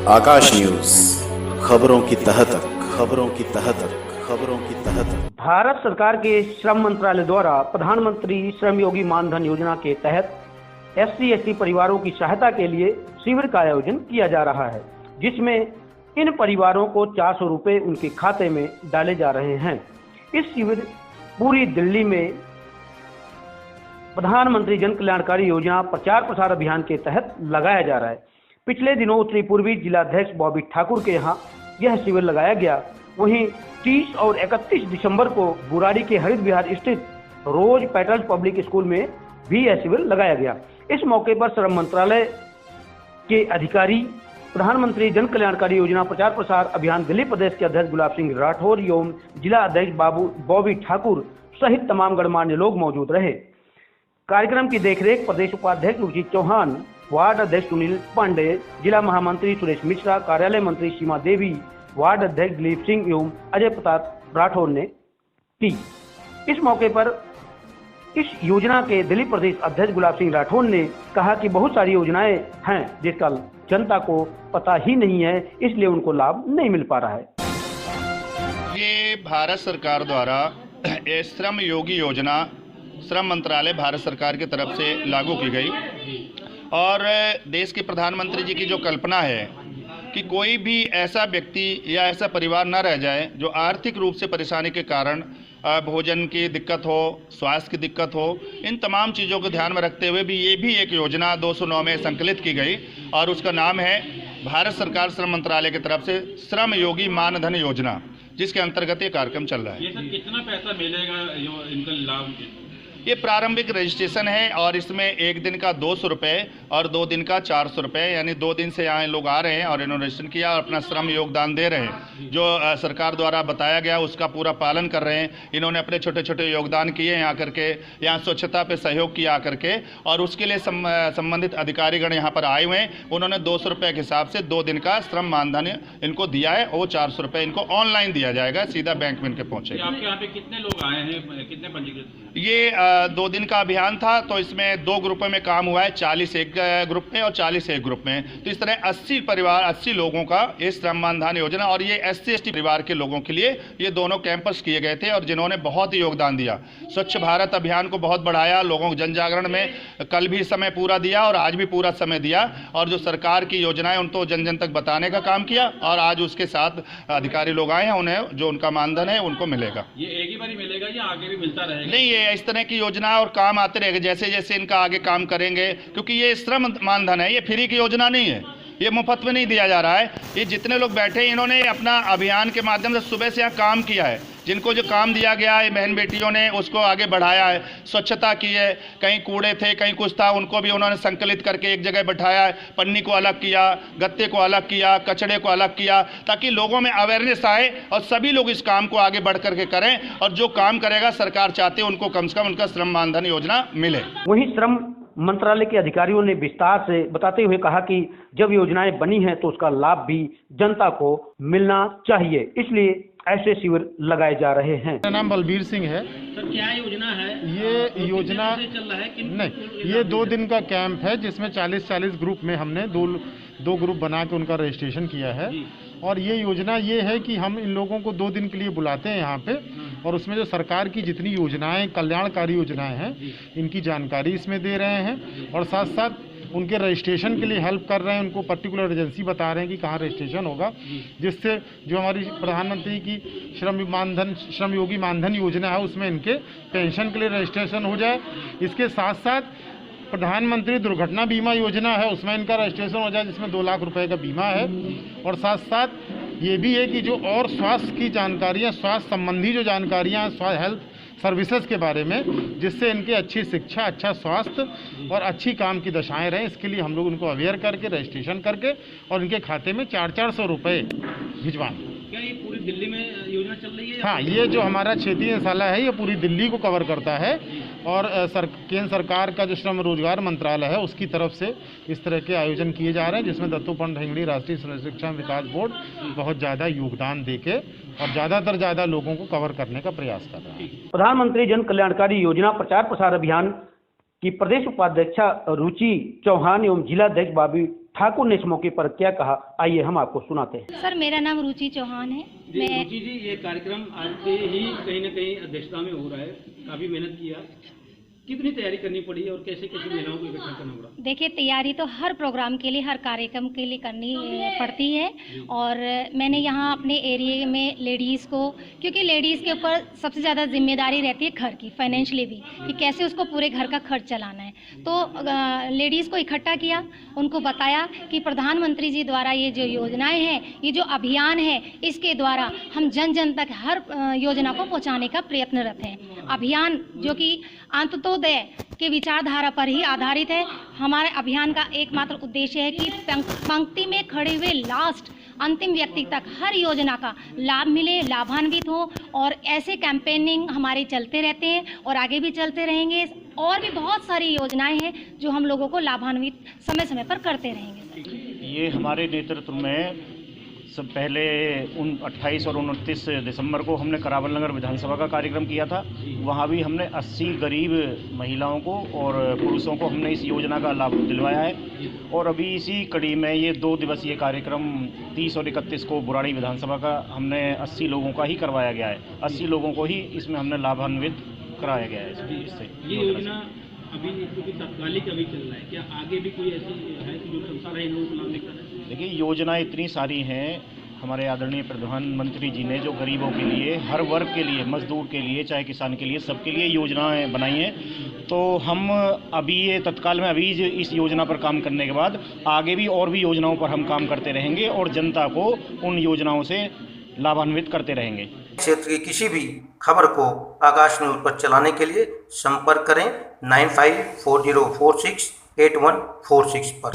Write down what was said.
आकाश news, खबरों की तह तक, खबरों की तह तक, खबरों की तह तक। भारत सरकार के श्रम मंत्रालय द्वारा प्रधानमंत्री श्रम योगी मानधन योजना के तहत SC/ST परिवारों की सहायता के लिए शिविर का आयोजन किया जा रहा है, जिसमें इन परिवारों को 400 रुपये उनके खाते में डाले जा रहे हैं। इस शिविर पूरी दिल्ली में प्रधानमंत्री जन कल्याणकारी योजना प्रचार प्रसार अभियान के तहत लगाया जा रहा है। पिछले दिनों उत्तरी पूर्वी जिलाध्यक्ष बॉबी ठाकुर के यहाँ यह शिविर लगाया गया। वहीं 30 और 31 दिसंबर को बुराड़ी के हरित विहार स्थित रोज पैटर्न पब्लिक स्कूल में भी यह शिविर लगाया गया। इस मौके पर श्रम मंत्रालय के अधिकारी, प्रधानमंत्री जन कल्याणकारी योजना प्रचार प्रसार अभियान दिल्ली प्रदेश के अध्यक्ष गुलाब सिंह राठौर एवं जिला अध्यक्ष बॉबी ठाकुर सहित तमाम गणमान्य लोग मौजूद रहे। कार्यक्रम की देखरेख प्रदेश उपाध्यक्ष रुचि चौहान, वार्ड अध्यक्ष सुनील पांडे, जिला महामंत्री सुरेश मिश्रा, कार्यालय मंत्री सीमा देवी, वार्ड अध्यक्ष दिलीप सिंह एवं अजय प्रताप राठौर ने की। इस मौके पर इस योजना के दिल्ली प्रदेश अध्यक्ष गुलाब सिंह राठौर ने कहा कि बहुत सारी योजनाएं हैं जिसका जनता को पता ही नहीं है, इसलिए उनको लाभ नहीं मिल पा रहा है। ये भारत सरकार द्वारा श्रम योगी योजना श्रम मंत्रालय भारत सरकार की तरफ से लागू की गई और देश के प्रधानमंत्री जी की जो कल्पना है कि कोई भी ऐसा व्यक्ति या ऐसा परिवार न रह जाए जो आर्थिक रूप से परेशानी के कारण भोजन की दिक्कत हो, स्वास्थ्य की दिक्कत हो, इन तमाम चीज़ों को ध्यान में रखते हुए भी ये भी एक योजना 209 में संकलित की गई और उसका नाम है भारत सरकार श्रम मंत्रालय की तरफ से श्रम योगी मानधन योजना, जिसके अंतर्गत ये कार्यक्रम चल रहा है। ये सर कितना पैसा मिलेगा इनका लाभ? ये प्रारंभिक रजिस्ट्रेशन है और इसमें एक दिन का 200 रुपये और 2 दिन का 400 रुपये, यानी 2 दिन से यहाँ लोग आ रहे हैं और इन्होंने रजिस्ट्रेशन किया और अपना श्रम योगदान दे रहे हैं। जो सरकार द्वारा बताया गया उसका पूरा पालन कर रहे हैं। इन्होंने अपने छोटे छोटे योगदान किए यहाँ करके, यहाँ स्वच्छता पे सहयोग किया करके, और उसके लिए संबंधित अधिकारीगण यहाँ पर आए हुए हैं। उन्होंने 200 रुपये के हिसाब से 2 दिन का श्रम मानधन इनको दिया है और वो 400 रुपये इनको ऑनलाइन दिया जाएगा, सीधा बैंक में इनके पहुँचेगा। आपके यहाँ पे कितने लोग आए हैं, कितने पंजीकृत? ये 2 दिन का अभियान था, तो इसमें 2 ग्रुपों में काम हुआ है, 40 एक ग्रुप में और 40 एक ग्रुप में। तो इस तरह 80 परिवार, 80 लोगों का ये श्रम मानधन योजना, और ये SC/ST परिवार के लोगों के लिए ये दोनों कैंपस किए गए थे और जिन्होंने बहुत ही योगदान दिया। स्वच्छ भारत अभियान को बहुत बढ़ाया, लोगों को जन जागरण में कल भी समय पूरा दिया और आज भी पूरा समय दिया, और जो सरकार की योजनाएं उनको जन जन तक बताने का काम किया, और आज उसके साथ अधिकारी लोग आए हैं, उन्हें जो उनका मानधन है उनको मिलेगा। ये एक ही बार मिलेगा या आगे भी मिलता रहेगा? नहीं, ये इस तरह की योजना और काम आते रहेंगे जैसे जैसे इनका आगे काम करेंगे, क्योंकि ये श्रम मानधन है, ये फ्री की योजना नहीं है, ये मुफ्त में नहीं दिया जा रहा है। ये जितने लोग बैठे हैं इन्होंने अपना अभियान के माध्यम से सुबह से यहाँ काम किया है। जिनको जो काम दिया गया है बहन बेटियों ने उसको आगे बढ़ाया है, स्वच्छता की है, कहीं कूड़े थे कहीं कुछ था, उनको भी उन्होंने संकलित करके एक जगह बैठाया है, पन्नी को अलग किया, गत्ते को अलग किया, कचड़े को अलग किया, ताकि लोगों में अवेयरनेस आए और सभी लोग इस काम को आगे बढ़ करके करें, और जो काम करेगा सरकार चाहते हैं उनको कम से कम उनका श्रम मानधन योजना मिले। वहीं श्रम मंत्रालय के अधिकारियों ने विस्तार से बताते हुए कहा कि जब योजनाएं बनी हैं तो उसका लाभ भी जनता को मिलना चाहिए, इसलिए ऐसे शिविर लगाए जा रहे हैं। मेरा नाम बलबीर सिंह है। सर क्या योजना है? ये योजना चल रहा है नहीं, ये 2 दिन का कैंप है जिसमें 40-40 ग्रुप में हमने दो ग्रुप बना के उनका रजिस्ट्रेशन किया है। और ये योजना ये है कि हम इन लोगों को 2 दिन के लिए बुलाते हैं यहाँ पे, और उसमें जो सरकार की जितनी योजनाएं, कल्याणकारी योजनाएं हैं, इनकी जानकारी इसमें दे रहे हैं, और साथ साथ उनके रजिस्ट्रेशन के लिए हेल्प कर रहे हैं। उनको पर्टिकुलर एजेंसी बता रहे हैं कि कहाँ रजिस्ट्रेशन होगा, जिससे जो हमारी प्रधानमंत्री की श्रम योगी मानधन योजना है उसमें इनके पेंशन के लिए रजिस्ट्रेशन हो जाए। इसके साथ साथ प्रधानमंत्री दुर्घटना बीमा योजना है, उसमें इनका रजिस्ट्रेशन हो जाए, जिसमें 2 लाख रुपए का बीमा है। और साथ साथ ये भी है कि जो और स्वास्थ्य की जानकारियाँ, स्वास्थ्य संबंधी जो जानकारियाँ, हेल्थ सर्विसेज के बारे में, जिससे इनकी अच्छी शिक्षा, अच्छा स्वास्थ्य और अच्छी काम की दशाएं रहें, इसके लिए हम लोग उनको अवेयर करके रजिस्ट्रेशन करके और इनके खाते में 400 रुपये भिजवाएं। क्या ये पूरी दिल्ली में योजना चल रही है? हाँ, ये जो हमारा क्षेत्रीय निदेशालय है ये पूरी दिल्ली को कवर करता है, और केंद्र सरकार का जो श्रम रोजगार मंत्रालय है उसकी तरफ से इस तरह के आयोजन किए जा रहे हैं, जिसमें दत्तोपंत ठेंगड़ी राष्ट्रीय शिक्षा विकास बोर्ड बहुत ज़्यादा योगदान देके और ज़्यादा लोगों को कवर करने का प्रयास कर रहा है। प्रधानमंत्री जन कल्याणकारी योजना प्रचार प्रसार अभियान की प्रदेश उपाध्यक्षा रुचि चौहान एवं जिलाध्यक्ष बॉबी ठाकुर ने इस मौके पर क्या कहा, आइए हम आपको सुनाते हैं। सर, मेरा नाम रुचि चौहान है। मैं रुचि जी, ये कार्यक्रम आज के ही कहीं न कहीं अध्यक्षता में हो रहा है, काफी मेहनत किया, कितनी तैयारी करनी पड़ी और कैसे कैसे महिलाओं को इकट्ठा करना पड़ा? देखिए, तैयारी तो हर प्रोग्राम के लिए, हर कार्यक्रम के लिए करनी पड़ती है। और मैंने यहाँ अपने एरिया में लेडीज़ को, क्योंकि लेडीज़ के ऊपर सबसे ज़्यादा जिम्मेदारी रहती है घर की, फाइनेंशियली भी, कि कैसे उसको पूरे घर का खर्च चलाना है। तो लेडीज़ को इकट्ठा किया, उनको बताया कि प्रधानमंत्री जी द्वारा ये जो योजनाएं हैं, ये जो अभियान है, इसके द्वारा हम जन जन तक हर योजना को पहुँचाने का प्रयत्नरत हैं। अभियान जो कि अंत्योदय के विचारधारा पर ही आधारित है। हमारे अभियान का एकमात्र उद्देश्य है कि पंक्ति में खड़े हुए लास्ट अंतिम व्यक्ति तक हर योजना का लाभ मिले, लाभान्वित हो। और ऐसे कैंपेनिंग हमारे चलते रहते हैं और आगे भी चलते रहेंगे। और भी बहुत सारी योजनाएं हैं जो हम लोगों को लाभान्वित समय समय पर करते रहेंगे। ये हमारे नेतृत्व में सब पहले 28 और 29 दिसंबर को हमने करावल नगर विधानसभा का कार्यक्रम किया था। वहाँ भी हमने 80 गरीब महिलाओं को और पुरुषों को हमने इस योजना का लाभ दिलवाया है। और अभी इसी कड़ी में ये 2 दिवसीय कार्यक्रम 30 और 31 को बुराड़ी विधानसभा का हमने 80 लोगों का ही करवाया गया है। 80 लोगों को ही इसमें हमने लाभान्वित कराया गया है। इससे ये योजना अभी क्योंकि तत्कालिक अभी चल रहा है, क्या आगे भी कोई ऐसी है कि जो चलता रहे, लोगों को लाभ मिलता रहे? देखिए, योजना इतनी सारी हैं। हमारे आदरणीय प्रधानमंत्री जी ने जो गरीबों के लिए, हर वर्ग के लिए, मजदूर के लिए, चाहे किसान के लिए, सबके लिए योजनाएं बनाई हैं। तो हम अभी ये तत्काल में अभी इस योजना पर काम करने के बाद आगे भी और भी योजनाओं पर हम काम करते रहेंगे और जनता को उन योजनाओं से लाभान्वित करते रहेंगे। क्षेत्र की किसी भी खबर को आकाश न्यूज पर चलाने के लिए संपर्क करें 9540468146 पर।